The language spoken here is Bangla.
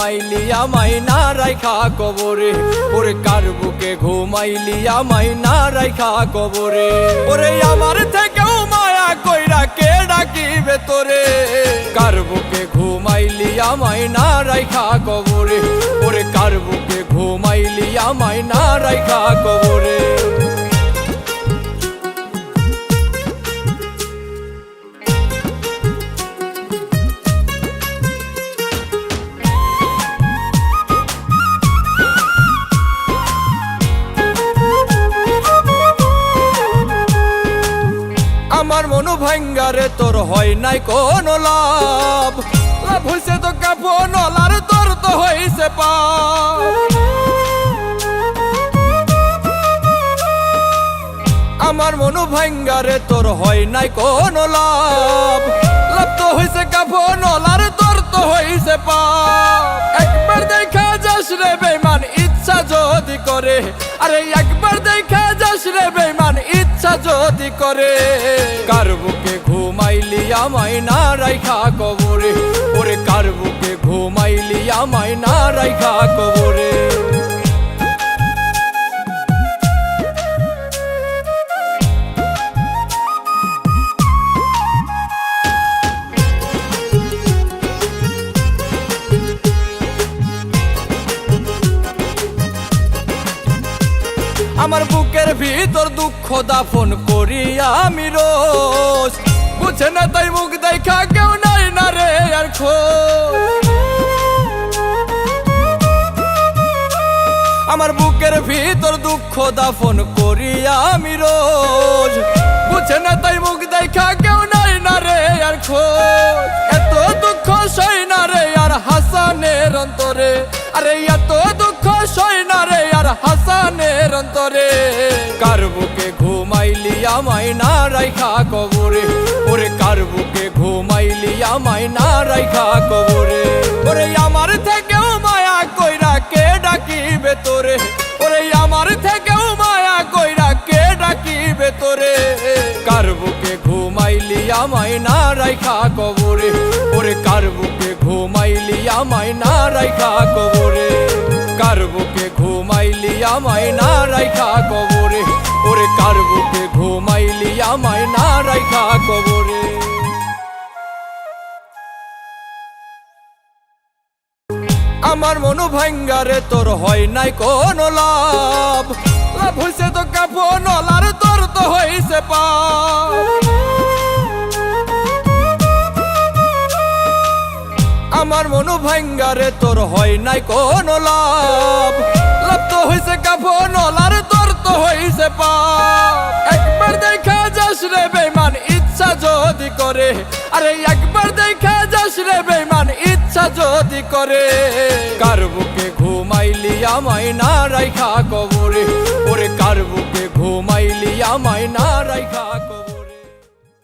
ঘুমাইলি আমায় না রাইখা কবরে, ওরে কার বুকে ঘুমাইলি আমায় না রাইখা কবরে। ওরে আমার থেকেও মায়া কইরা কে ডাকিবে তোরে, কার বুকে ঘুমাইলি আমায় না রাইখা কবরে, ওরে কার বুকে ঘুমাইলি আমায় না রাইখা কবরে। আমার মনু ভাঙ্গারে তোর হয় নাই কোনো লাভ, লাভ হইছে তো কাপন লার তোর তো হইছে পাপ। আমার মনু ভাঙ্গারে তোর হয় নাই কোনো লাভ, লাভ তো হইছে কাপন লার তোর তো হইছে পাপ। একবার দেখা যাস রে বেঈমান ইচ্ছা যদি করে, আরে একবার দেখা যাস রে বেঈমান ইচ্ছা যদি করে। কার বুকে ঘুমাইলি আমায় না রাইখা কবরে, ওরে কার বুকে ঘুমাইলি আমায় না রাইখা কবরে। আমার বুকের ভিতর দুঃখ দাফন করি আমি রোজ, বুঝে না তাই মুখ দেখা কেউ নাই না রে আর খোঁজ। আমার বুকের ভিতর দুঃখ দাফন করি আমি রোজ, বুঝে না তাই মুখ দেখা কেউ নাই না রে আর খোঁজ। এত দুঃখ সই না রে আর হাসানের অন্তরে, আরে এত দুঃখ সই না রে আর হাসানের অন্তরে। কার বুকে ঘুমাইলি আমায় না রাইখা কবরে, ওরে কার বুকে ঘুমাইলি আমায় না রাইখা কবরে। ওরে আমার থেকেও মায়া কইরা কে ডাকিবে তোরে, ওরে আমার থেকেও মায়া কইরা কে ডাকিবে তোরে। কার বুকে ঘুমাইলি আমায় না রাইখা কবরে, ওরে কার বুকে ঘুমাইলি আমায় না রাইখা কবরে। কার বুকে ঘুমাইলি আমায় না রাইখা কবরে, ওরে কার বুকে ঘুমাইলি আমায় না রাইখা কবরে। আমার মনু ভাঙ্গারে তোর হয় নাই কোনো লাভ, লাভ হইছে তো কাপন লার তোর তো হইছে পাপ। আমার মনু ভাঙ্গারে তোর হয় নাই কোনো লাভ, লাভ তো হইছে কাপন লার তোর তো হইছে পাপ। একবার দেখা যাস রে বেঈমান ইচ্ছা যদি করে, আরে একবার দেখা যাস রে বেঈমান ইচ্ছা যদি করে। কার বুকে ঘুমাইলি আমায় না রাইখা কবরে, ওরে কার বুকে ঘুমাইলি আমায় না রাইখা কবরে।